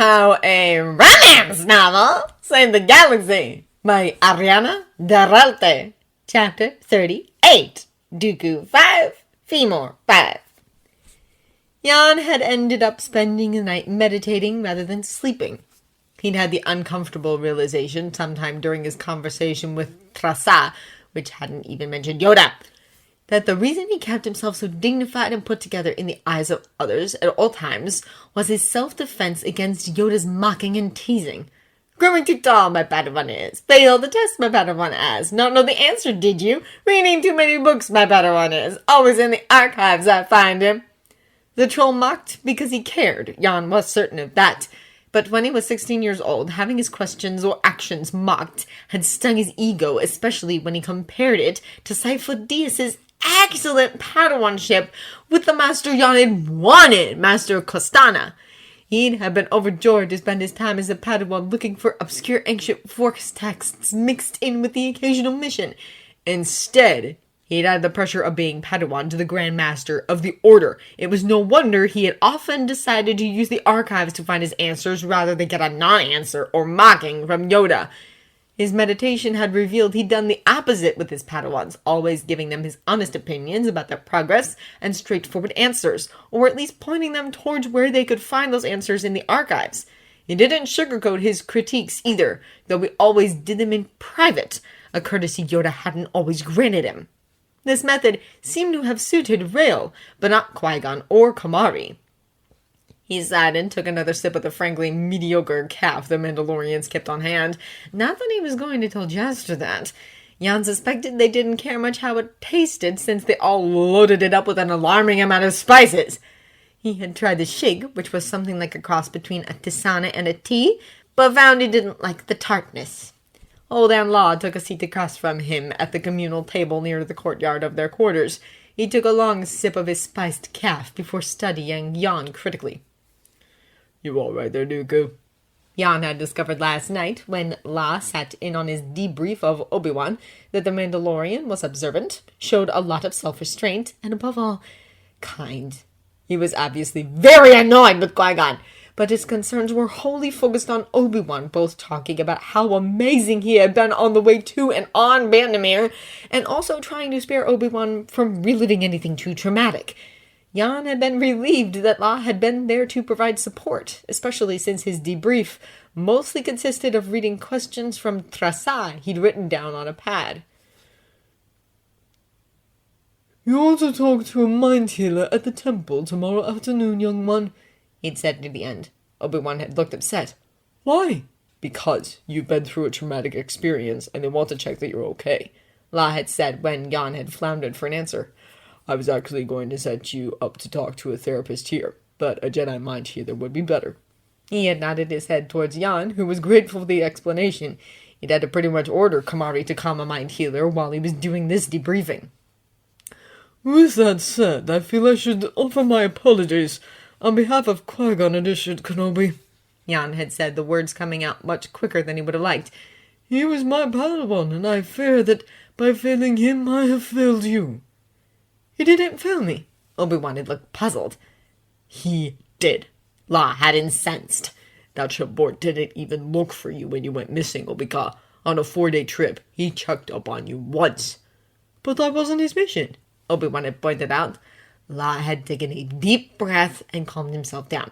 How a romance novel saved the galaxy by Ariana Daralte. Chapter 38. Dooku 5, Femur 5. Jan had ended up spending the night meditating rather than sleeping. He'd had the uncomfortable realization sometime during his conversation with Trasa, which hadn't even mentioned Yoda, that the reason he kept himself so dignified and put together in the eyes of others at all times was his self-defense against Yoda's mocking and teasing. Growing too tall, my Padawan is. Failed the test, my Padawan has. Not know the answer, did you? Reading too many books, my Padawan is. Always in the archives I find him. The troll mocked because he cared. Jan was certain of that. But when he was 16 years old, having his questions or actions mocked had stung his ego, especially when he compared it to Sifo-Dyas's excellent Padawanship with the master Jan had wanted, Master Costana. He'd have been overjoyed to spend his time as a Padawan looking for obscure ancient force texts mixed in with the occasional mission. Instead, he'd had the pressure of being Padawan to the Grand Master of the Order. It was no wonder he had often decided to use the archives to find his answers rather than get a non-answer or mocking from Yoda. His meditation had revealed he'd done the opposite with his Padawans, always giving them his honest opinions about their progress and straightforward answers, or at least pointing them towards where they could find those answers in the archives. He didn't sugarcoat his critiques either, though he always did them in private, a courtesy Yoda hadn't always granted him. This method seemed to have suited Rael, but not Qui-Gon or Kamari. He sighed and took another sip of the frankly mediocre calf the Mandalorians kept on hand. Not that he was going to tell Jester that. Jan suspected they didn't care much how it tasted since they all loaded it up with an alarming amount of spices. He had tried the shig, which was something like a cross between a tisana and a tea, but found he didn't like the tartness. Old Aunt Law took a seat across from him at the communal table near the courtyard of their quarters. He took a long sip of his spiced calf before studying Jan critically. You all right there, Dooku? Jan had discovered last night, when La sat in on his debrief of Obi-Wan, that the Mandalorian was observant, showed a lot of self-restraint, and above all, kind. He was obviously very annoyed with Qui-Gon, but his concerns were wholly focused on Obi-Wan, both talking about how amazing he had been on the way to and on Bandamere, and also trying to spare Obi-Wan from reliving anything too traumatic. Jan had been relieved that La had been there to provide support, especially since his debrief mostly consisted of reading questions from Trasa he'd written down on a pad. You ought to talk to a mind healer at the temple tomorrow afternoon, young one, he'd said near the end. Obi-Wan had looked upset. Why? Because you've been through a traumatic experience and they want to check that you're okay, La had said when Jan had floundered for an answer. I was actually going to set you up to talk to a therapist here, but a Jedi mind healer would be better. He had nodded his head towards Jan, who was grateful for the explanation. He'd had to pretty much order Kamari to calm a mind healer while he was doing this debriefing. With that said, I feel I should offer my apologies on behalf of Qui-Gon and Kenobi, Jan had said, the words coming out much quicker than he would have liked. He was my Padawan, and I fear that by failing him I have failed you. He didn't fail me. Obi-Wan had looked puzzled. He did. La had incensed. That Shabort didn't even look for you when you went missing, Obika. On a 4-day trip, he checked up on you once. But that wasn't his mission, Obi-Wan had pointed out. La had taken a deep breath and calmed himself down.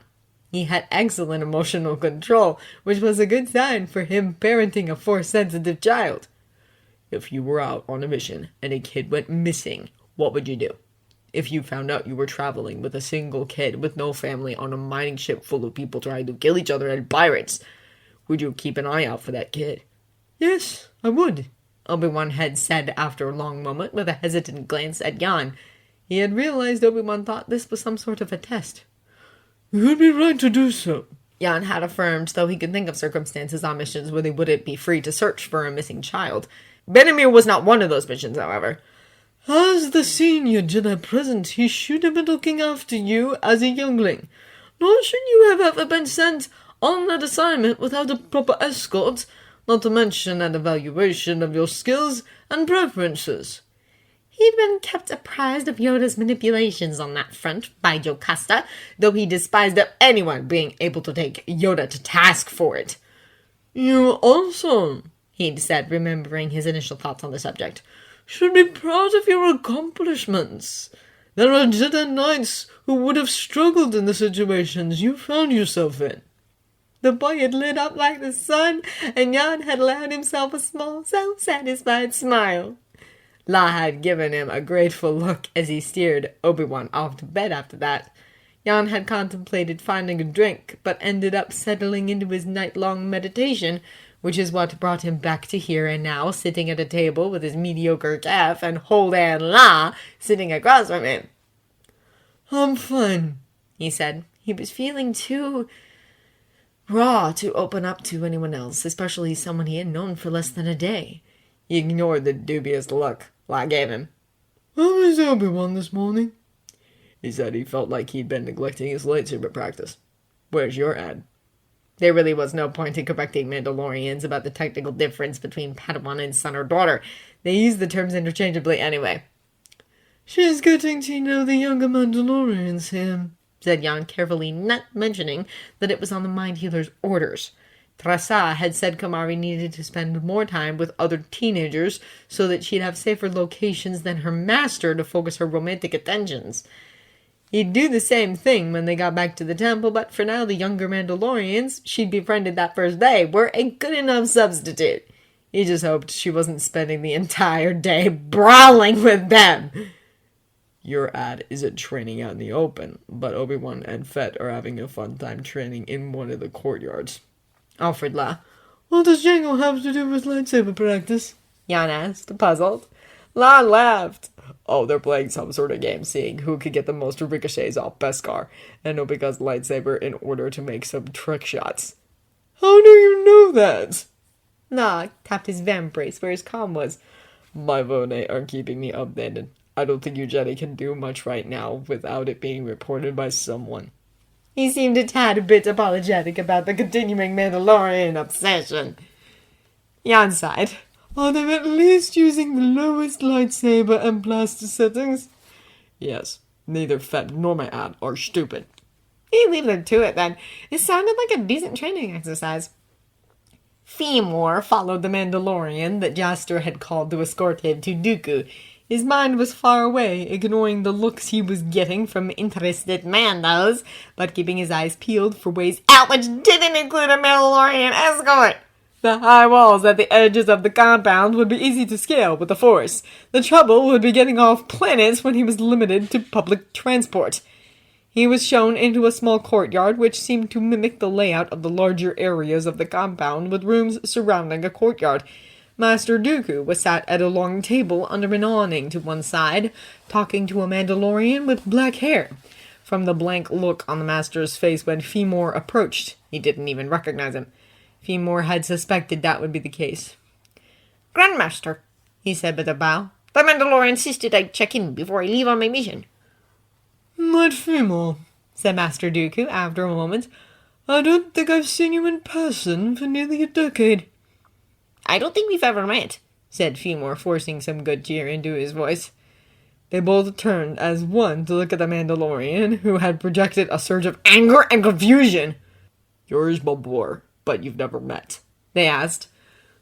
He had excellent emotional control, which was a good sign for him parenting a Force-sensitive child. If you were out on a mission and a kid went missing, what would you do? If you found out you were traveling with a single kid with no family on a mining ship full of people trying to kill each other and pirates, would you keep an eye out for that kid? Yes, I would, Obi-Wan had said after a long moment with a hesitant glance at Jan. He had realized Obi-Wan thought this was some sort of a test. You'd be right to do so, Jan had affirmed, though he could think of circumstances on missions where they wouldn't be free to search for a missing child. Bandamere was not one of those missions, however. As the senior Jedi present, he should have been looking after you as a youngling. Nor should you have ever been sent on that assignment without a proper escort, not to mention an evaluation of your skills and preferences. He'd been kept apprised of Yoda's manipulations on that front by Jocasta, though he despised anyone being able to take Yoda to task for it. You also, he'd said, remembering his initial thoughts on the subject, should be proud of your accomplishments. There are Jedi Knights who would have struggled in the situations you found yourself in. The boy had lit up like the sun, and Jan had allowed himself a small, self-satisfied smile. La had given him a grateful look as he steered Obi-Wan off to bed after that. Jan had contemplated finding a drink, but ended up settling into his night-long meditation, which is what brought him back to here and now, sitting at a table with his mediocre calf and Holdan La sitting across from him. I'm fine, he said. He was feeling too raw to open up to anyone else, especially someone he had known for less than a day. He ignored the dubious look La gave him. How was Obi-Wan this morning? He said he felt like he'd been neglecting his lightsaber practice. Where's your ad? There really was no point in correcting Mandalorians about the technical difference between Padawan and son or daughter. They used the terms interchangeably anyway. She's getting to know the younger Mandalorians here, said Jan, carefully not mentioning that it was on the Mind Healer's orders. Trasa had said Kamari needed to spend more time with other teenagers so that she'd have safer locations than her master to focus her romantic attentions. He'd do the same thing when they got back to the temple, but for now the younger Mandalorians she'd befriended that first day were a good enough substitute. He just hoped she wasn't spending the entire day brawling with them. Your ad isn't training out in the open, but Obi-Wan and Fett are having a fun time training in one of the courtyards, offered La. What does Jango have to do with lightsaber practice? Jan asked, puzzled. La laughed. Oh, they're playing some sort of game, seeing who could get the most ricochets off Beskar and Obi-Wan's lightsaber in order to make some trick shots. How do you know that? La tapped his vambrace where his comm was. My Vone are keeping me updated. I don't think you Jedi can do much right now without it being reported by someone. He seemed a tad bit apologetic about the continuing Mandalorian obsession. Jan sighed. Are they at least using the lowest lightsaber and blaster settings? Yes. Neither Fett nor my ad are stupid. He leave them to it then. It sounded like a decent training exercise. Femor followed the Mandalorian that Jaster had called to escort him to Dooku. His mind was far away, ignoring the looks he was getting from interested Mandos, but keeping his eyes peeled for ways out which didn't include a Mandalorian escort. The high walls at the edges of the compound would be easy to scale with the Force. The trouble would be getting off planets when he was limited to public transport. He was shown into a small courtyard which seemed to mimic the layout of the larger areas of the compound, with rooms surrounding a courtyard. Master Dooku was sat at a long table under an awning to one side, talking to a Mandalorian with black hair. From the blank look on the Master's face when Femor approached, he didn't even recognize him. Femor had suspected that would be the case. "Grandmaster," he said with a bow, "the Mandalorian insisted I check in before I leave on my mission." Knight Femor, said Master Dooku after a moment. I don't think I've seen you in person for nearly a decade. "I don't think we've ever met," said Femor, forcing some good cheer into his voice. They both turned as one to look at the Mandalorian, who had projected a surge of anger and confusion. "Yours, my boy, but you've never met?" they asked.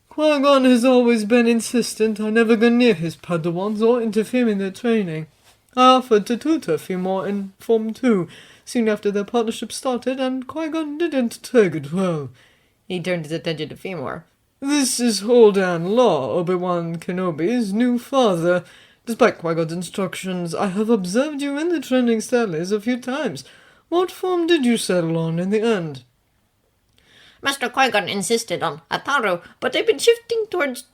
Qui-Gon has always been insistent I never go near his Padawans or interfere in their training. I offered to tutor Femor in Form 2 soon after their partnership started, and Qui-Gon didn't take it well. He turned his attention to Femor. This is Holdan Law, Obi-Wan Kenobi's new father. Despite Qui-Gon's instructions, I have observed you in the training stelis a few times. What form did you settle on in the end? Master Qui-Gon insisted on Ataru, but I've been shifting towards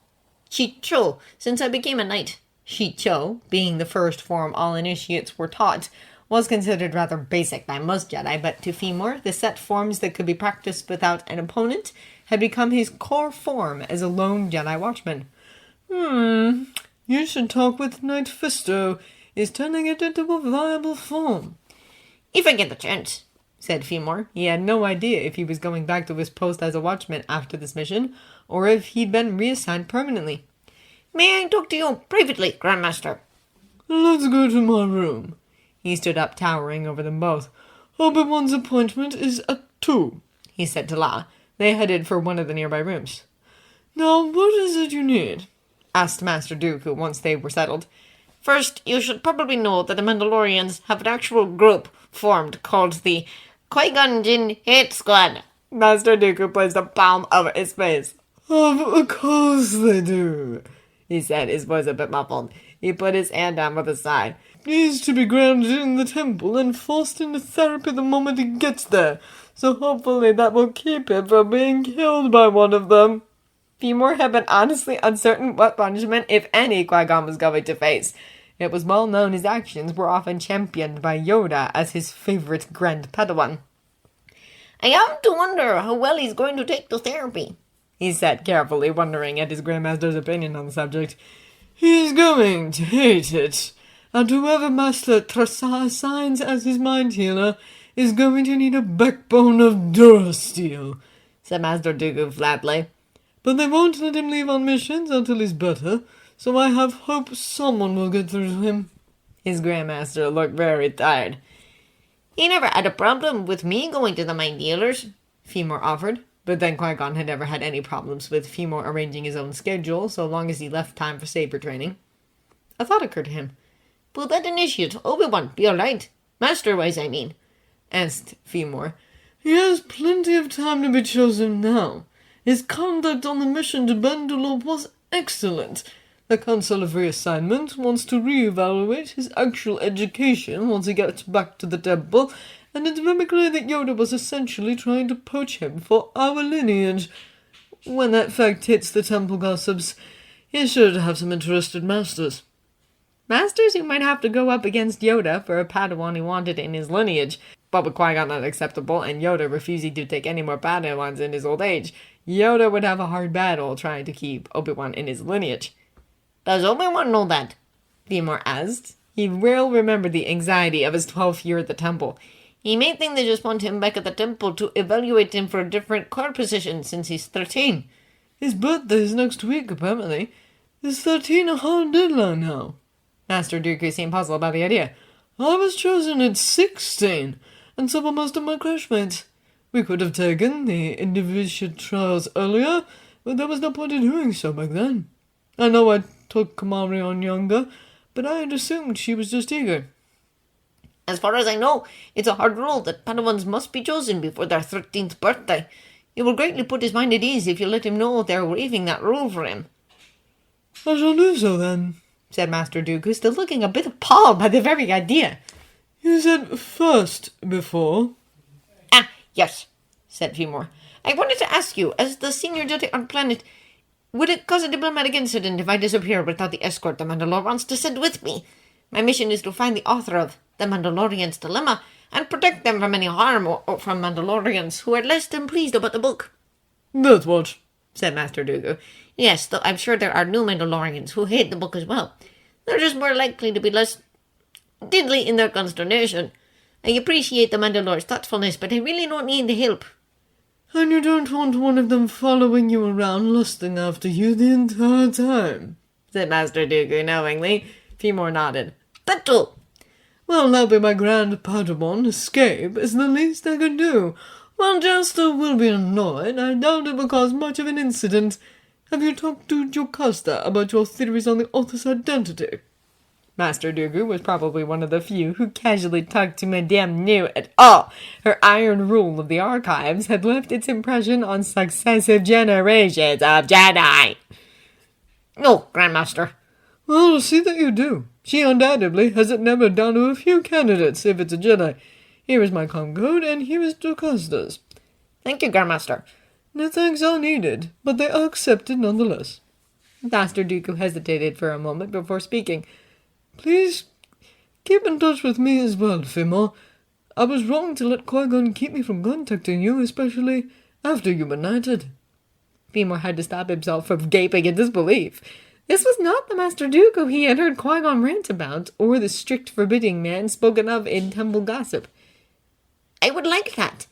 Chicho since I became a knight. Chicho, being the first form all initiates were taught, was considered rather basic by most Jedi, but to Femor, the set forms that could be practiced without an opponent had become his core form as a lone Jedi watchman. You should talk with Knight Fisto. He's turning it into a viable form. If I get the chance, said Femor. He had no idea if he was going back to his post as a watchman after this mission, or if he'd been reassigned permanently. May I talk to you privately, Grandmaster? Let's go to my room. He stood up, towering over them both. Obi-Wan's appointment is at 2, he said to La. They headed for one of the nearby rooms. Now, what is it you need? Asked Master Dooku once they were settled. First, you should probably know that the Mandalorians have an actual group formed called the Qui-Gon Jinn Hate Squad. Master Dooku placed a palm over his face. Of course they do, he said, his voice a bit muffled. He put his hand down with a sigh. He's to be grounded in the temple and forced into therapy the moment he gets there, so hopefully that will keep him from being killed by one of them. Femur had been honestly uncertain what punishment, if any, Qui-Gon was going to face. It was well known his actions were often championed by Yoda as his favorite Grand Padawan. I have to wonder how well he's going to take the therapy, he said carefully, wondering at his Grandmaster's opinion on the subject. He's going to hate it, and whoever Master Trassa assigns as his mind healer is going to need a backbone of Durasteel, said Master Dooku flatly. But they won't let him leave on missions until he's better, so I have hope someone will get through to him. His Grandmaster looked very tired. He never had a problem with me going to the mind healers, Femur offered, but then Qui-Gon had never had any problems with Femur arranging his own schedule so long as he left time for saber training. A thought occurred to him. Will that initiate Obi-Wan be alright? Master-wise, I mean, asked Femur. He has plenty of time to be chosen now. His conduct on the mission to Mandalore was excellent. The Council of Reassignment wants to reevaluate his actual education once he gets back to the temple, and it's very clear that Yoda was essentially trying to poach him for our lineage. When that fact hits the temple gossips, he's sure to have some interested masters. Masters who might have to go up against Yoda for a Padawan he wanted in his lineage, but with Qui-Gon not acceptable and Yoda refusing to take any more Padawans in his old age, Yoda would have a hard battle trying to keep Obi-Wan in his lineage. Does Obi-Wan know that? Femur asked. He well remembered the anxiety of his 12th year at the temple. He may think they just want him back at the temple to evaluate him for a different court position since he's 13. His birthday's next week, apparently. Is 13 a hard deadline now? Master Dooku seemed puzzled by the idea. I was chosen at 16, and so were most of my classmates. We could have taken the individual trials earlier, but there was no point in doing so back then. I know I took Kamari on younger, but I had assumed she was just eager. As far as I know, it's a hard rule that Padawans must be chosen before their 13th birthday. It will greatly put his mind at ease if you let him know they're waiving that rule for him. I shall do so then, said Master Dooku, still looking a bit appalled by the very idea. You said first before. Ah, yes, said Femur. I wanted to ask you, as the senior Jedi on planet, would it cause a diplomatic incident if I disappear without the escort the Mandalore wants to send with me? My mission is to find the author of The Mandalorians' Dilemma and protect them from any harm or from Mandalorians who are less than pleased about the book. That's what, said Master Dooku. Yes, though I'm sure there are new Mandalorians who hate the book as well. They're just more likely to be less diddly in their consternation. I appreciate the Mandalore's thoughtfulness, but I really don't need the help. And you don't want one of them following you around lusting after you the entire time, said Master Dooku knowingly. Femur nodded. That too. Well, helping my Grand Padawan escape is the least I can do. While Jester will be annoyed, I doubt it will cause much of an incident. Have you talked to Jocasta about your theories on the author's identity? Master Dooku was probably one of the few who casually talked to Madame New at all. Her iron rule of the archives had left its impression on successive generations of Jedi. No, Grandmaster. Well, see that you do. She undoubtedly has it narrowed down to a few candidates if it's a Jedi. Here is my com code, and here is Jocasta's. Thank you, Grandmaster. No thanks are needed, but they are accepted nonetheless. Master Dooku hesitated for a moment before speaking. Please keep in touch with me as well, Femur. I was wrong to let Qui-Gon keep me from contacting you, especially after you were knighted. Femur had to stop himself from gaping in disbelief. This was not the Master Dooku he had heard Qui-Gon rant about, or the strict forbidding man spoken of in temple gossip. I would like that,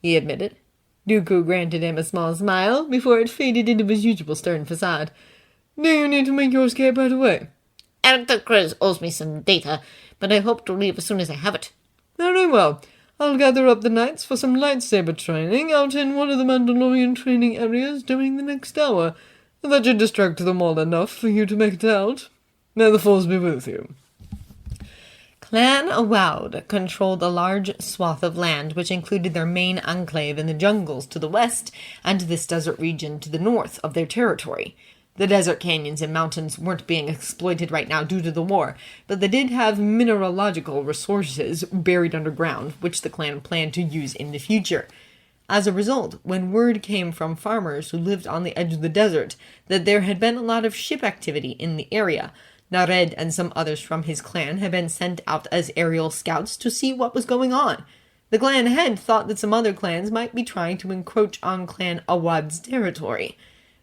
he admitted. Dooku granted him a small smile before it faded into his usual stern facade. Do you need to make your escape right away? character Chris owes me some data, but I hope to leave as soon as I have it. Very well. I'll gather up the knights for some lightsaber training out in one of the Mandalorian training areas during the next hour. That should distract them all enough for you to make it out. May the Force be with you. Clan Awowd controlled a large swath of land, which included their main enclave in the jungles to the west and this desert region to the north of their territory. The desert canyons and mountains weren't being exploited right now due to the war, but they did have mineralogical resources buried underground, which the clan planned to use in the future. As a result, when word came from farmers who lived on the edge of the desert that there had been a lot of ship activity in the area, Nared and some others from his clan had been sent out as aerial scouts to see what was going on. The clan head thought that some other clans might be trying to encroach on Clan Awad's territory.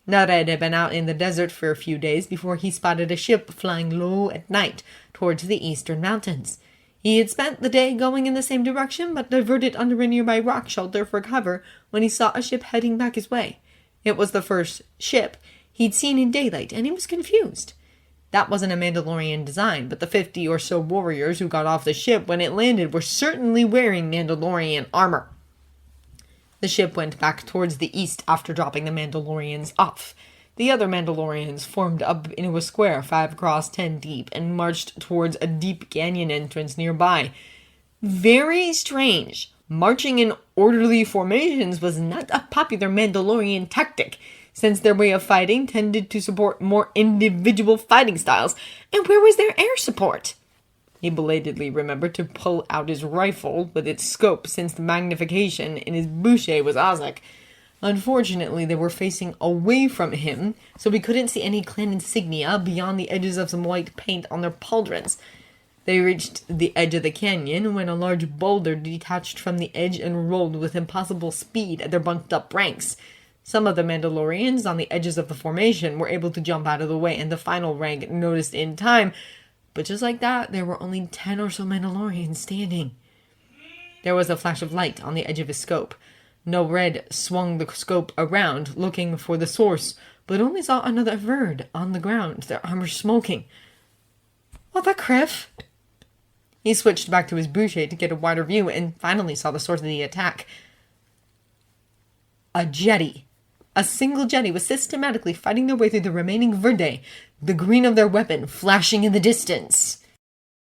Nared had been out in the desert for a few days before he spotted a ship flying low at night towards the eastern mountains. He had spent the day going in the same direction, but diverted under a nearby rock shelter for cover when he saw a ship heading back his way. It was the first ship he'd seen in daylight, and he was confused. That wasn't a Mandalorian design, but the 50 or so warriors who got off the ship when it landed were certainly wearing Mandalorian armor. The ship went back towards the east after dropping the Mandalorians off. The other Mandalorians formed up into a square 5 across 10 deep and marched towards a deep canyon entrance nearby. Very strange. Marching in orderly formations was not a popular Mandalorian tactic, since their way of fighting tended to support more individual fighting styles. And where was their air support? He belatedly remembered to pull out his rifle with its scope, since the magnification in his boucher was Ozek. Unfortunately, they were facing away from him, so he couldn't see any clan insignia beyond the edges of some white paint on their pauldrons. They reached the edge of the canyon when a large boulder detached from the edge and rolled with impossible speed at their bunked-up ranks. Some of the Mandalorians on the edges of the formation were able to jump out of the way, and the final rank noticed in time. But just like that, there were only 10 or so Mandalorians standing. There was a flash of light on the edge of his scope. Nared swung the scope around, looking for the source, but only saw another herd on the ground, their armor smoking. What the criff? He switched back to his boucher to get a wider view and finally saw the source of the attack. A Jedi. A single Jedi was systematically fighting their way through the remaining Verde, the green of their weapon flashing in the distance.